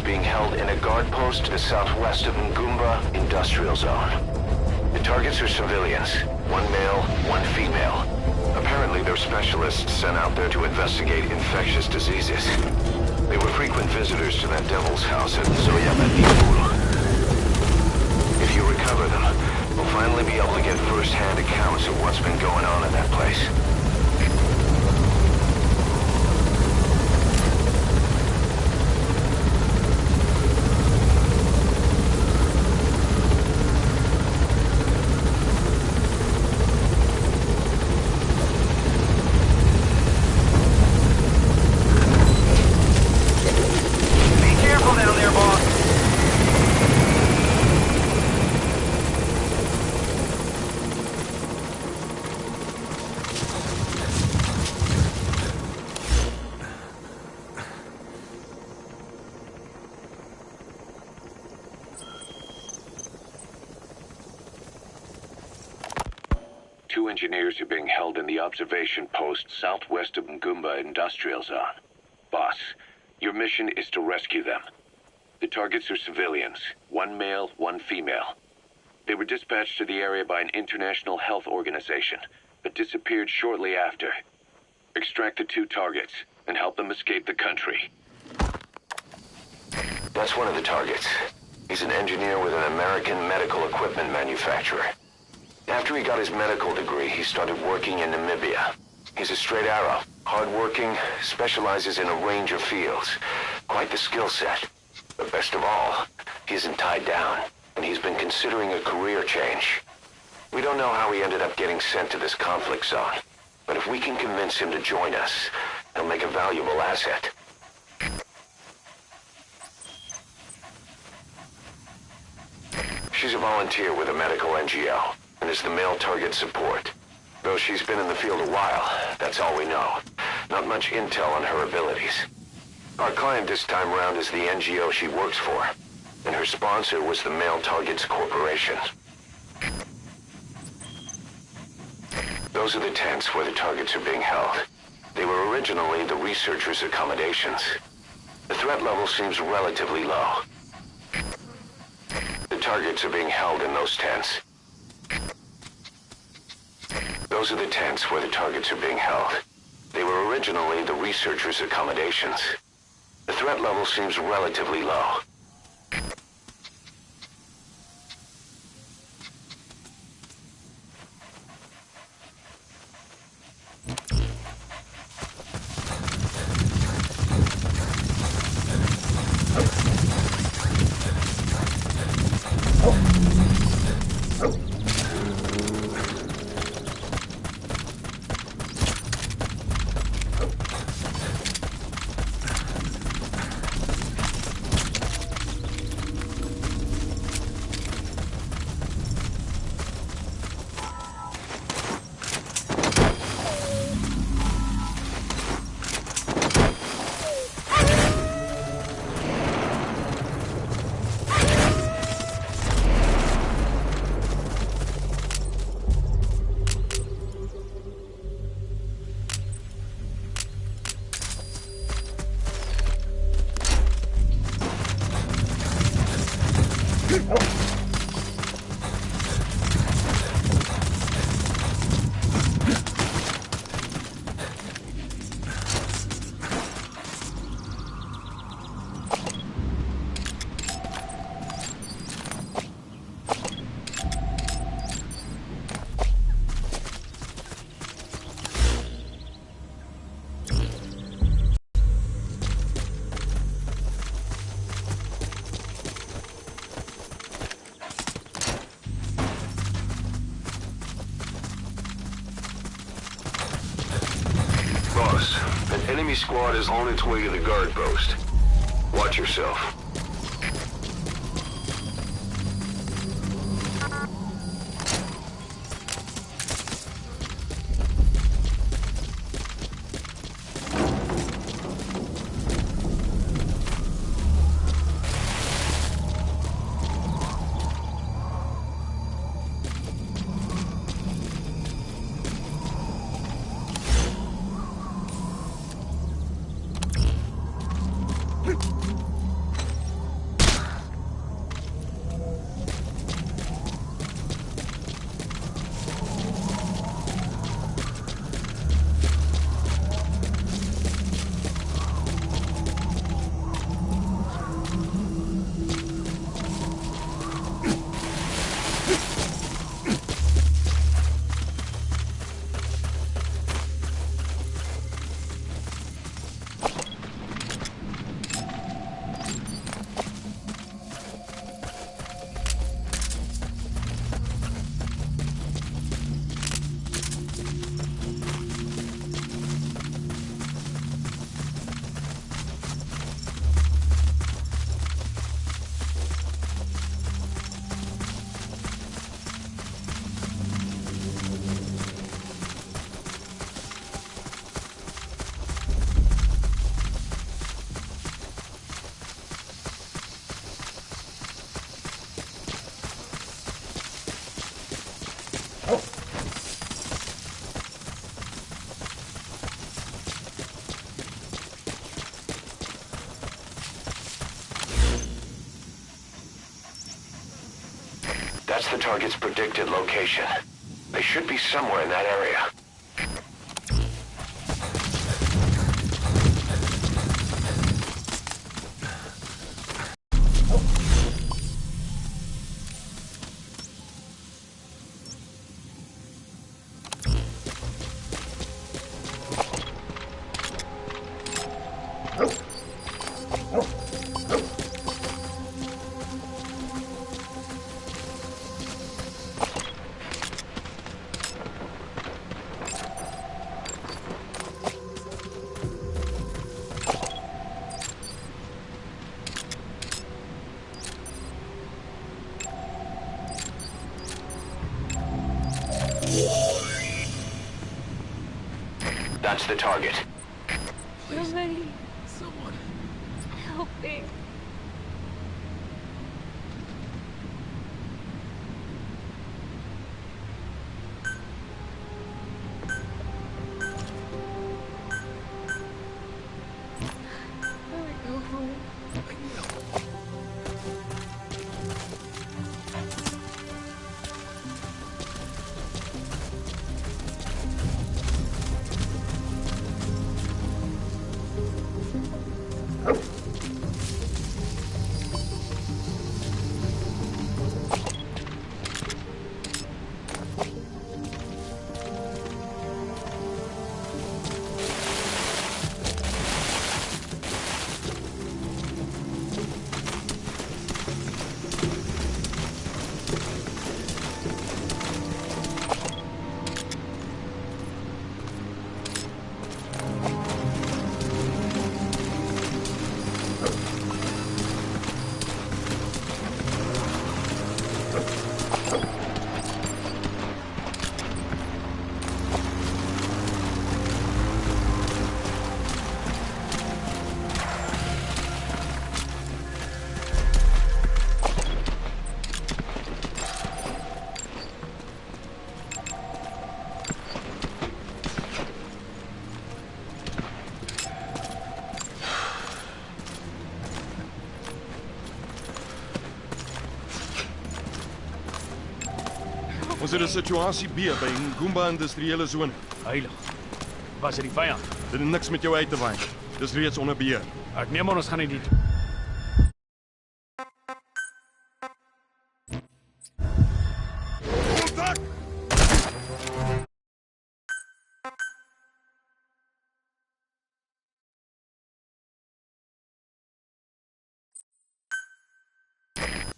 being held in a guard post to the southwest of Ngumba Industrial Zone. The targets are civilians, one male, one female. Apparently they're specialists sent out there to investigate infectious diseases. They were frequent visitors to that devil's house at Zoya. If you recover them, we'll finally be able to get first-hand accounts of what's been going on in that place. Two engineers are being held in the observation post southwest of Ngumba Industrial Zone. Boss, your mission is to rescue them. The targets are civilians, one male, one female. They were dispatched to the area by an international health organization, but disappeared shortly after. Extract the two targets and help them escape the country. That's one of the targets. He's an engineer with an American medical equipment manufacturer. After he got his medical degree, he started working in Namibia. He's a straight arrow, hardworking, specializes in a range of fields. Quite the skill set. But best of all, he isn't tied down, and he's been considering a career change. We don't know how he ended up getting sent to this conflict zone, but if we can convince him to join us, he'll make a valuable asset. She's a volunteer with a medical NGO, and is the male target support. Though she's been in the field a while, that's all we know. Not much intel on her abilities. Our client this time around is the NGO she works for, and her sponsor was the Male Targets Corporation. Those are the tents where the targets are being held. They were originally the researchers' accommodations. The threat level seems relatively low. The targets are being held in those tents. Those are the tents where the targets are being held. They were originally the researchers' accommodations. The threat level seems relatively low. An enemy squad is on its way to the guard post. Watch yourself. That's the target's predicted location. They should be somewhere in that area. That's the target. Somebody. Someone. Help me. I wanna go home. Ons het 'n situasie B by Ngumba industriële sone. Heilig. Was dit die vyand? Dit het niks met jou uit te waai. Dis reeds onder beheer. Ek neem aan ons gaan nie die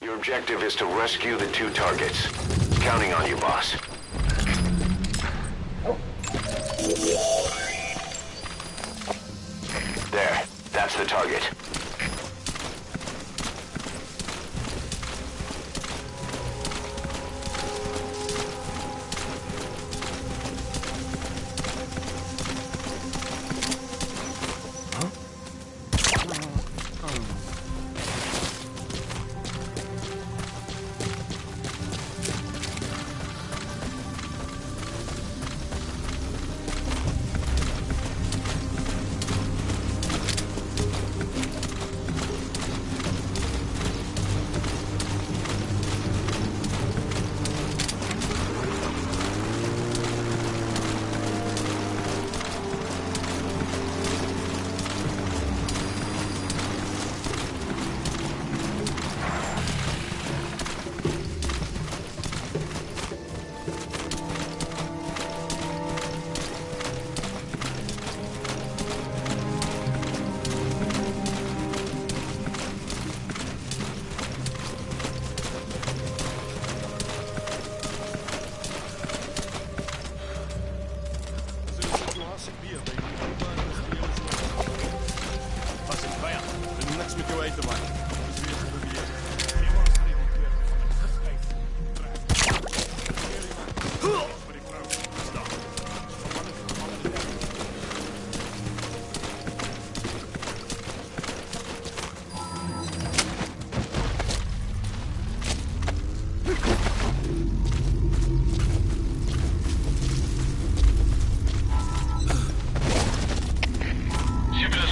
Your objective is to rescue the two targets. Counting on you, boss. There. That's the target.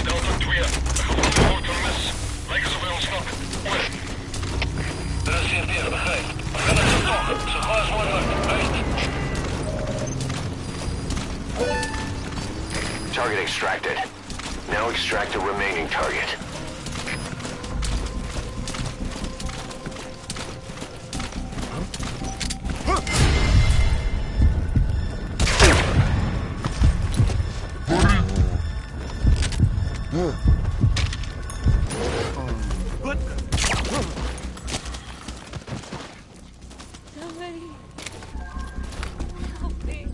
Delta 2. De gewonnen hoort een mes. Lijken ze bij ons Target extracted. Now extract the remaining target. Somebody help me.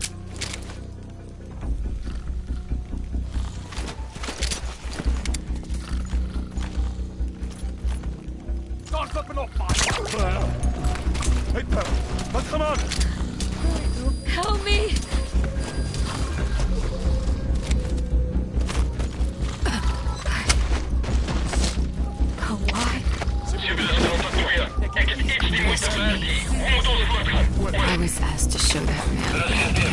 Start flipping off, man! Hey, pal, wat gaan aan? Help me. Oh, why? I was asked to show that man. I hated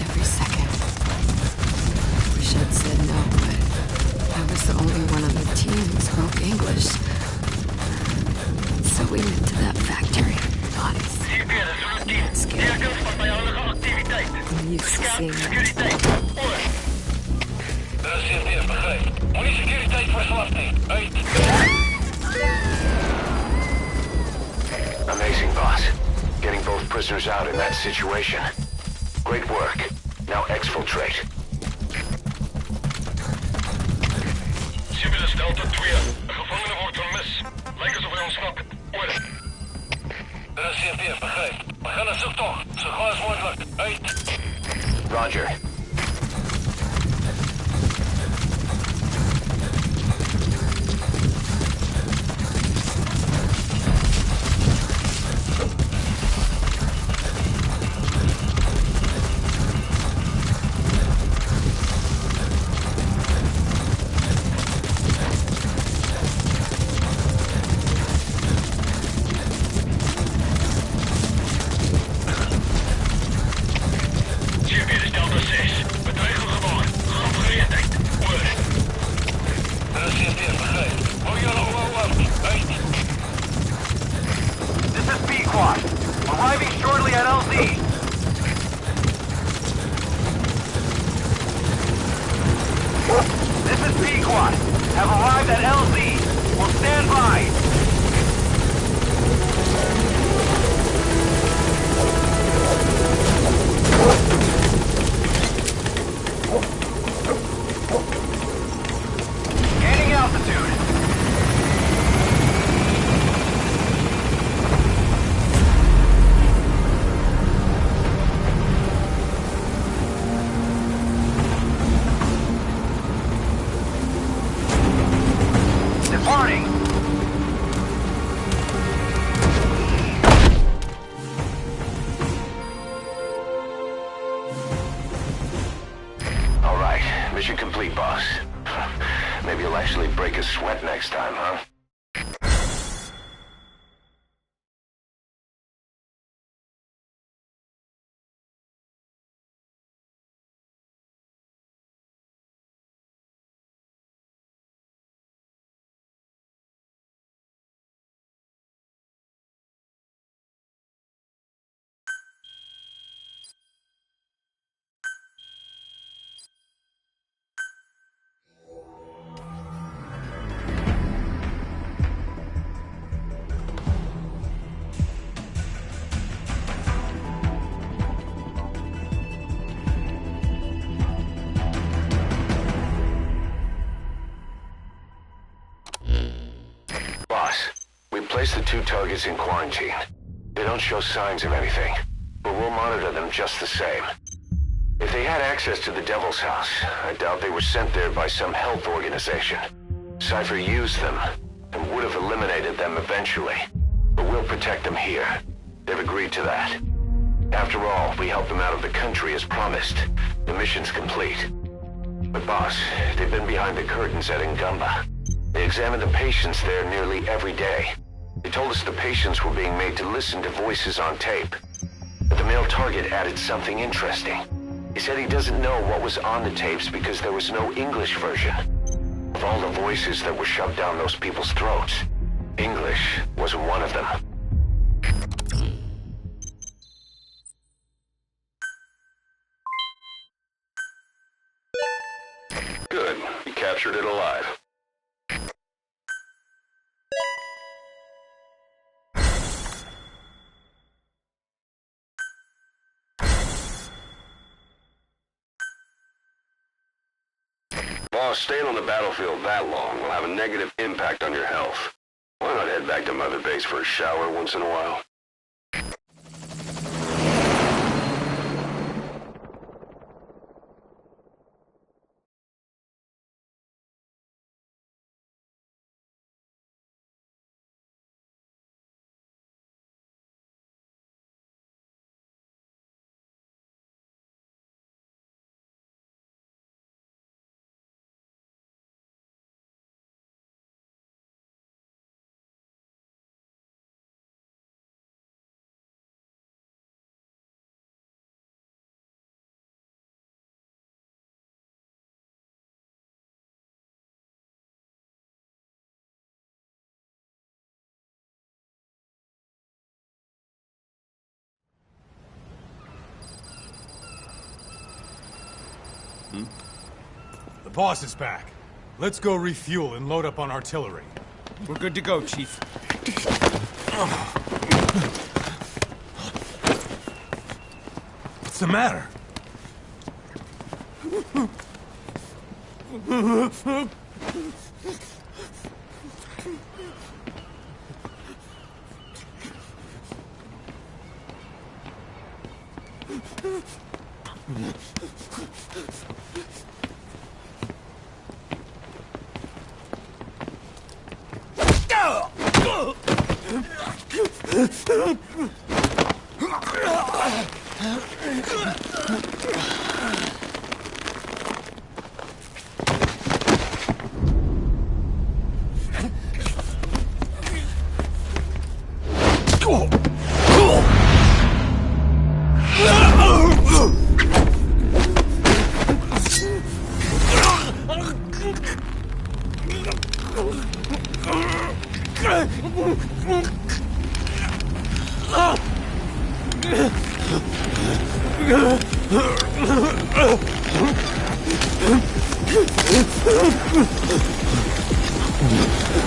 every second. Wish I'd said no, but I was the only one on the team who spoke English. So we went to that factory. Bodies. Scared. I'm used to seeing that. Amazing, boss. Getting both prisoners out in that situation. Great work. Now exfiltrate. Civilis Delta 2. Een gevangene wordt vermist. Lijkt alsof hij ontsnapt. Over. Dat is CFD, begrijp. We gaan een zoektocht. Zo gauw als mogelijk. Uit. Roger. Arriving shortly at LZ. This is P-Quad. Have arrived at LZ. Will stand by. Gaining altitude. Departing. All right, mission complete, boss. Maybe you'll actually break a sweat next time, huh? Boss, we placed the 2 targets in quarantine. They don't show signs of anything, but we'll monitor them just the same. If they had access to the Devil's House, I doubt they were sent there by some health organization. Cypher used them, and would have eliminated them eventually. But we'll protect them here. They've agreed to that. After all, we helped them out of the country as promised. The mission's complete. But boss, they've been behind the curtains at Ngumba. They examined the patients there nearly every day. They told us the patients were being made to listen to voices on tape. But the male target added something interesting. He said he doesn't know what was on the tapes because there was no English version. Of all the voices that were shoved down those people's throats, English wasn't one of them. captured it alive. Boss, staying on the battlefield that long will have a negative impact on your health. Why not head back to Mother Base for a shower once in a while? The boss is back. Let's go refuel and load up on artillery. We're good to go, Chief. What's the matter?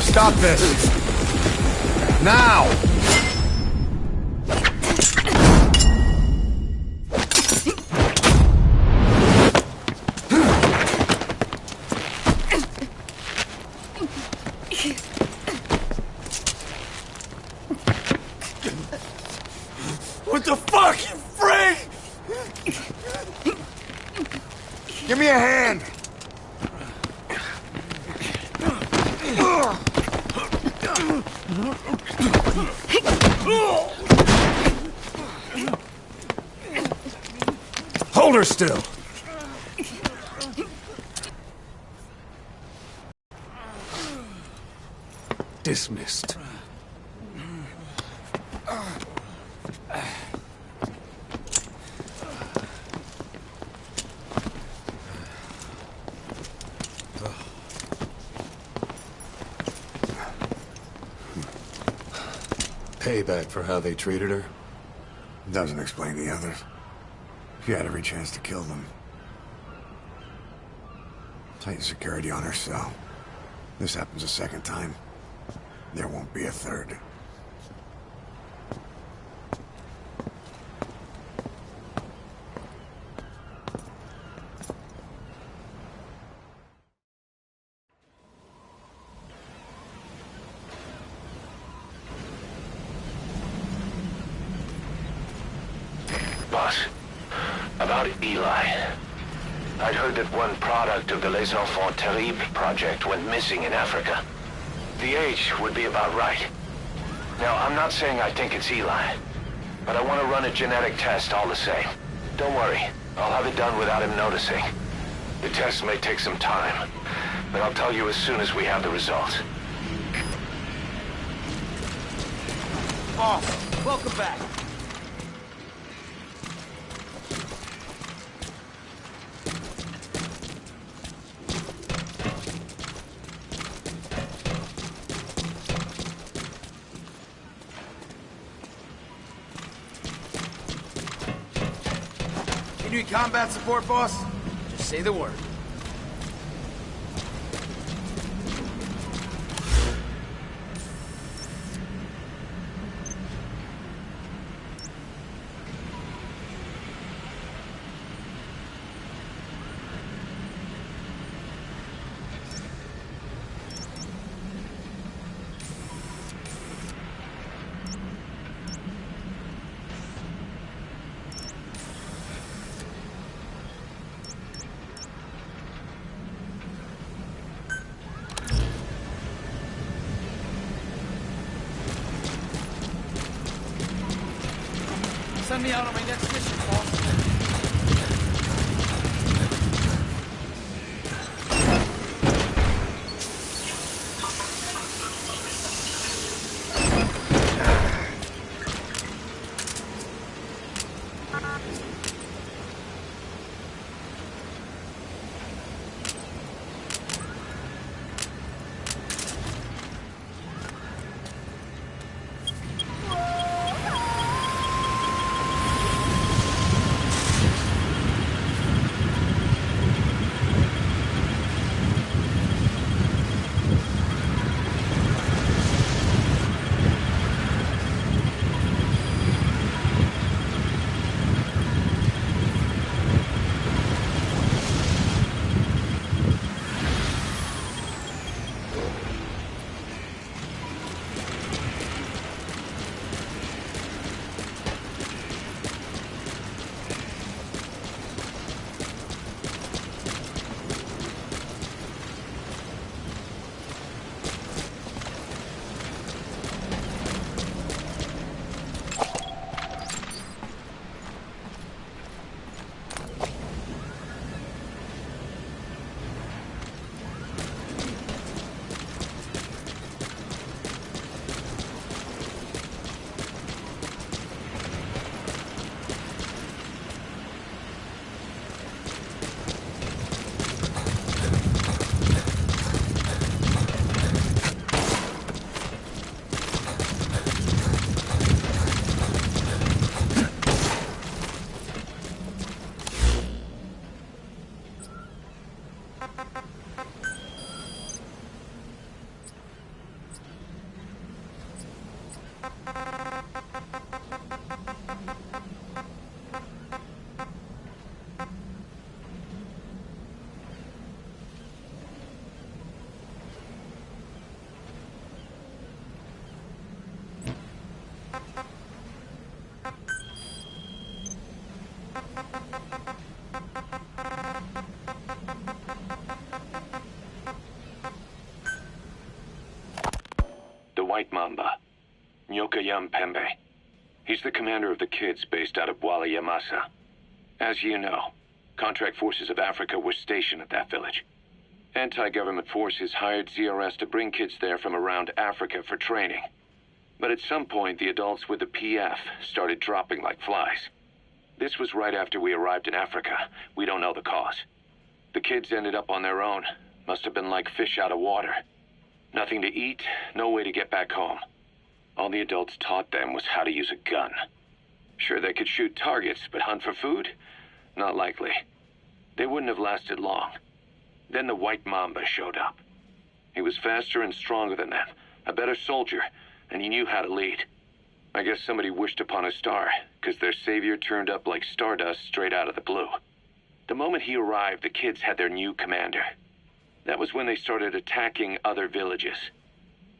Stop this! Now! What the fuck, you freak? Give me a hand! Hold her still. Dismissed. Payback for how they treated her? Doesn't explain the others. She had every chance to kill them. Tight security on her cell. This happens a second time. There won't be a third. Boss, about Eli. I'd heard that one product of the Les Enfants Terribles project went missing in Africa. The age would be about right. Now, I'm not saying I think it's Eli, but I want to run a genetic test all the same. Don't worry, I'll have it done without him noticing. The test may take some time, but I'll tell you as soon as we have the results. Boss, welcome back. You need combat support, boss? Just say the word. me out on my next mission, boss. White Mamba, Nyokayam Pembe. He's the commander of the kids based out of Wala Yamasa. As you know, contract forces of Africa were stationed at that village. Anti-government forces hired ZRS to bring kids there from around Africa for training. But at some point, the adults with the PF started dropping like flies. This was right after we arrived in Africa. We don't know the cause. The kids ended up on their own. Must have been like fish out of water. Nothing to eat, no way to get back home. All the adults taught them was how to use a gun. Sure, they could shoot targets, but hunt for food? Not likely. They wouldn't have lasted long. Then the White Mamba showed up. He was faster and stronger than them, a better soldier, and he knew how to lead. I guess somebody wished upon a star, because their savior turned up like stardust straight out of the blue. The moment he arrived, the kids had their new commander. That was when they started attacking other villages.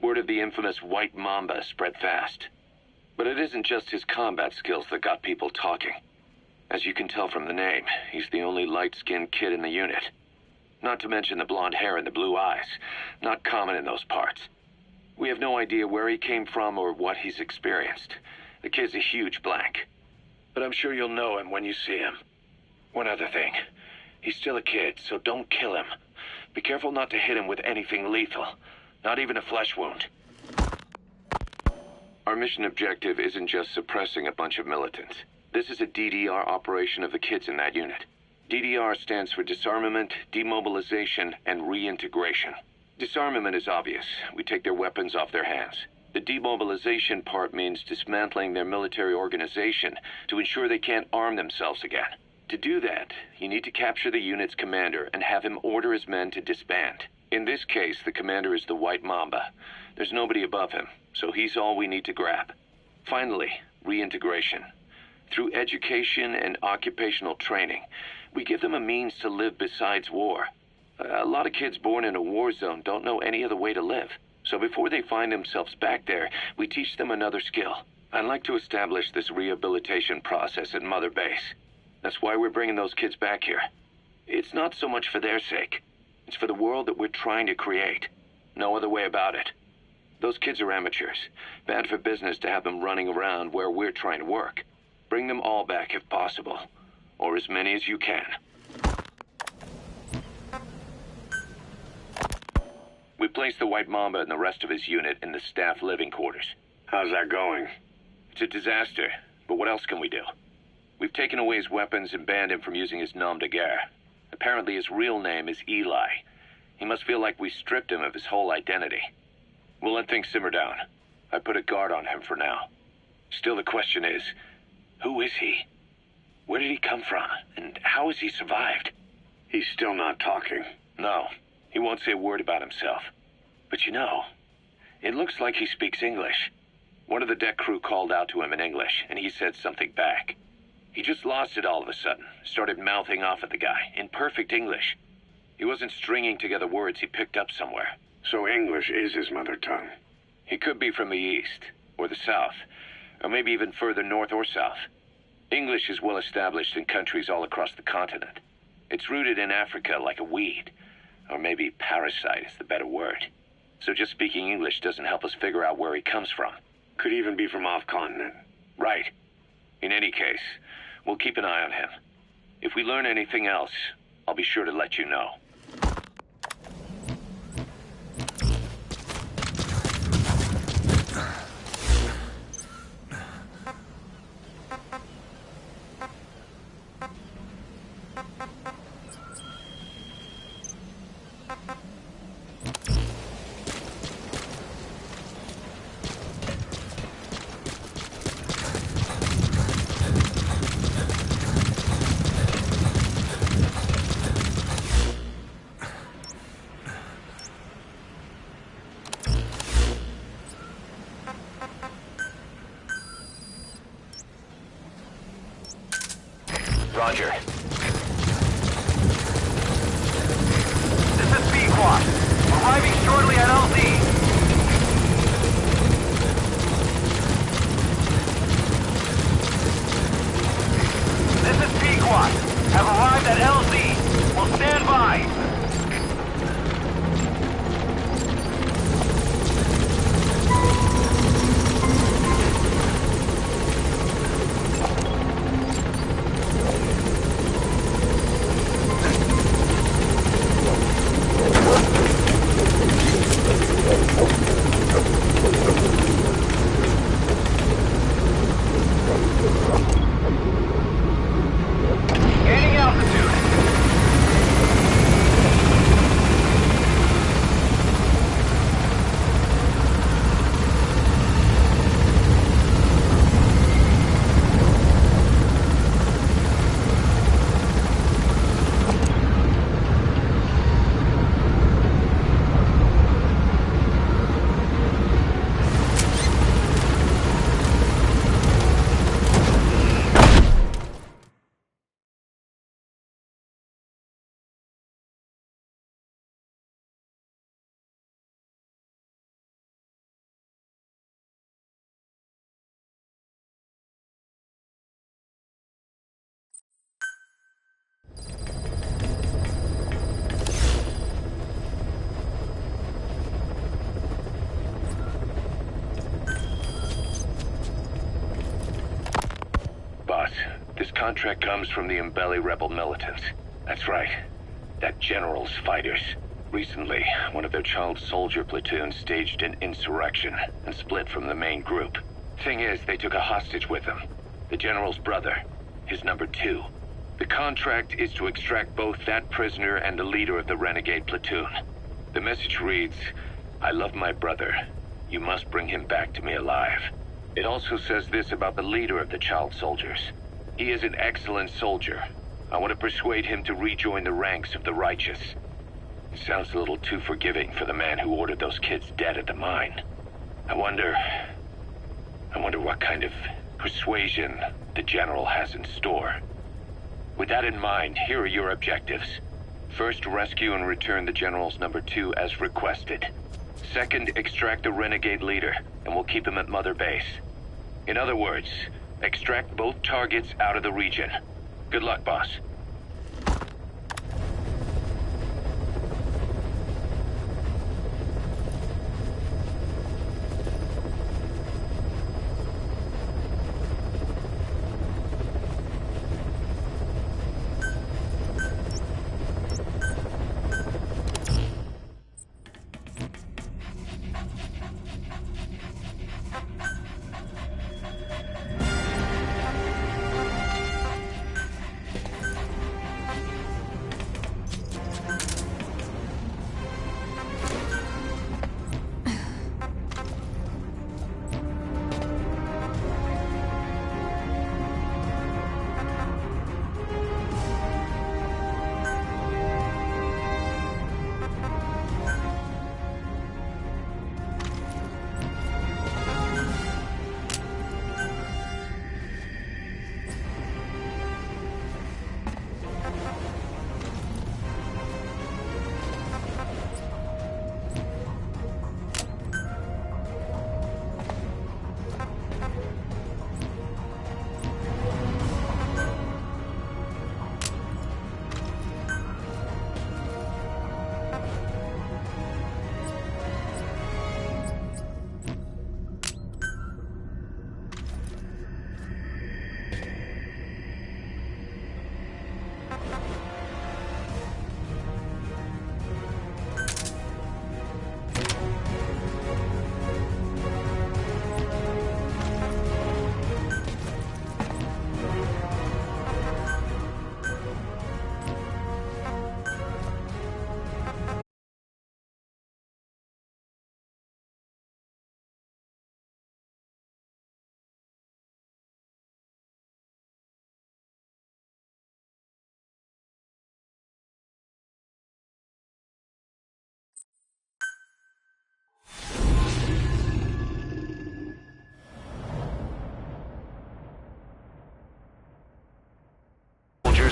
Word of the infamous White Mamba spread fast. But it isn't just his combat skills that got people talking. As you can tell from the name, he's the only light-skinned kid in the unit. Not to mention the blonde hair and the blue eyes. Not common in those parts. We have no idea where he came from or what he's experienced. The kid's a huge blank. But I'm sure you'll know him when you see him. One other thing. He's still a kid, so don't kill him. Be careful not to hit him with anything lethal. Not even a flesh wound. Our mission objective isn't just suppressing a bunch of militants. This is a DDR operation of the kids in that unit. DDR stands for disarmament, demobilization, and reintegration. Disarmament is obvious. We take their weapons off their hands. The demobilization part means dismantling their military organization to ensure they can't arm themselves again. To do that, you need to capture the unit's commander and have him order his men to disband. In this case, the commander is the White Mamba. There's nobody above him, so he's all we need to grab. Finally, reintegration. Through education and occupational training, we give them a means to live besides war. A lot of kids born in a war zone don't know any other way to live. So before they find themselves back there, we teach them another skill. I'd like to establish this rehabilitation process at Mother Base. That's why we're bringing those kids back here. It's not so much for their sake. It's for the world that we're trying to create. No other way about it. Those kids are amateurs. Bad for business to have them running around where we're trying to work. Bring them all back if possible, or as many as you can. We placed the White Mamba and the rest of his unit in the staff living quarters. How's that going? It's a disaster, but what else can we do? We've taken away his weapons and banned him from using his nom de guerre. Apparently his real name is Eli. He must feel like we stripped him of his whole identity. We'll let things simmer down. I put a guard on him for now. Still, the question is, who is he? Where did he come from? And how has he survived? He's still not talking. No, he won't say a word about himself. But you know, it looks like he speaks English. One of the deck crew called out to him in English, and he said something back. He just lost it all of a sudden, started mouthing off at the guy, in perfect English. He wasn't stringing together words he picked up somewhere. So English is his mother tongue. He could be from the east, or the south, or maybe even further north or south. English is well established in countries all across the continent. It's rooted in Africa like a weed, or maybe parasite is the better word. So just speaking English doesn't help us figure out where he comes from. Could even be from off-continent. Right. In any case, we'll keep an eye on him. If we learn anything else, I'll be sure to let you know. Roger. This is Biggg. Arriving shortly at LZ. This is Biggg. Have arrived at LZ. Will stand by. Gaining altitude. Boss, this contract comes from the Mbele rebel militants. That's right. That general's fighters. Recently, one of their child soldier platoons staged an insurrection and split from the main group. Thing is, they took a hostage with them. The general's brother. His number 2. The contract is to extract both that prisoner and the leader of the renegade platoon. The message reads, "I love my brother. You must bring him back to me alive." It also says this about the leader of the child soldiers. He is an excellent soldier. I want to persuade him to rejoin the ranks of the righteous. It sounds a little too forgiving for the man who ordered those kids dead at the mine. I wonder what kind of persuasion the general has in store. With that in mind, here are your objectives. First, rescue and return the general's number 2 as requested. Second, extract the renegade leader, and we'll keep him at Mother Base. In other words, extract both targets out of the region. Good luck, boss.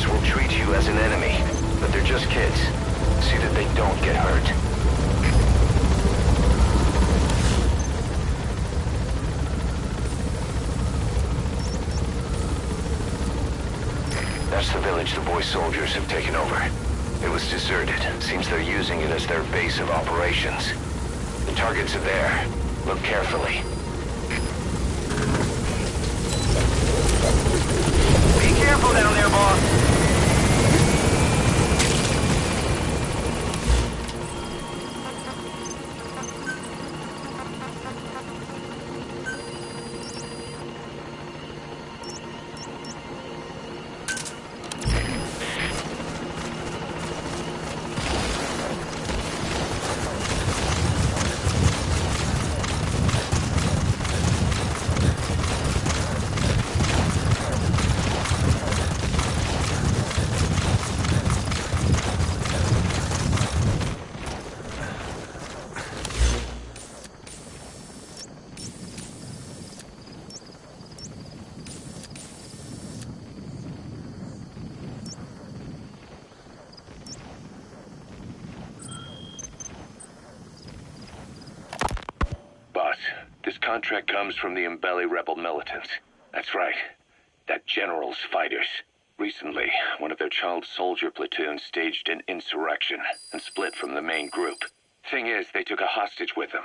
soldiers will treat you as an enemy, but they're just kids. See that they don't get hurt. That's the village the boy soldiers have taken over. It was deserted. Seems they're using it as their base of operations. The targets are there. Look carefully. Be careful down there, boss. Contract comes from the Mbele rebel militants. That's right. That general's fighters. Recently, one of their child soldier platoons staged an insurrection and split from the main group. Thing is, they took a hostage with them.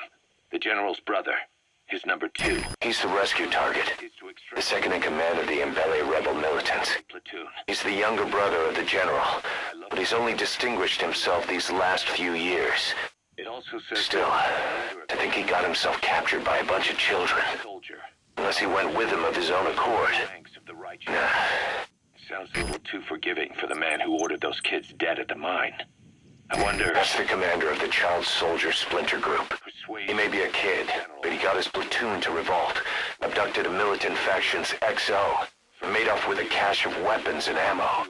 The general's brother. His number 2. He's the rescue target. The second in command of the Mbele rebel militants. He's the younger brother of the general, but he's only distinguished himself these last few years. It also says Still, to think he got himself captured by a bunch of children. Unless he went with them of his own accord. Nah. Sounds a little too forgiving for the man who ordered those kids dead at the mine. I wonder... That's the commander of the child soldier splinter group. He may be a kid, but he got his platoon to revolt, abducted a militant faction's XO, made off with a cache of weapons and ammo.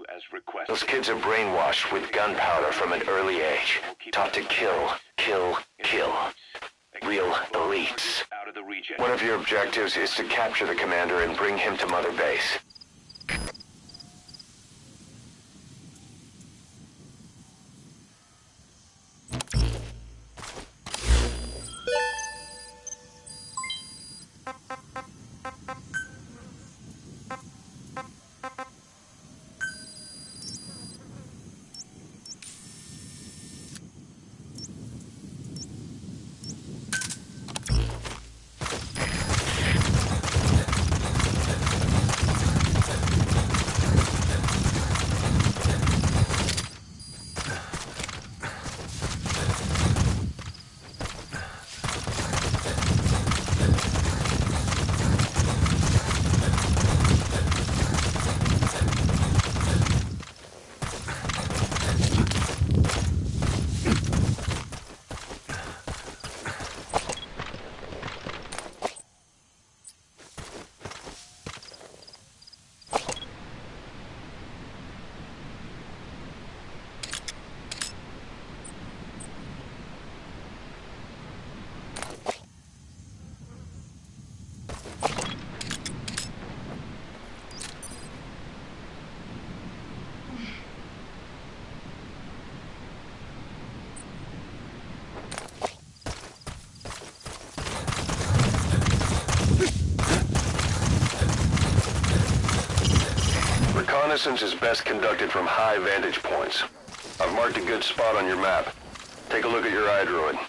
Those kids are brainwashed with gunpowder from an early age, taught to kill, kill, kill. Real elites. One of your objectives is to capture the commander and bring him to Mother Base. Reconnaissance is best conducted from high vantage points. I've marked a good spot on your map. Take a look at your iDroid.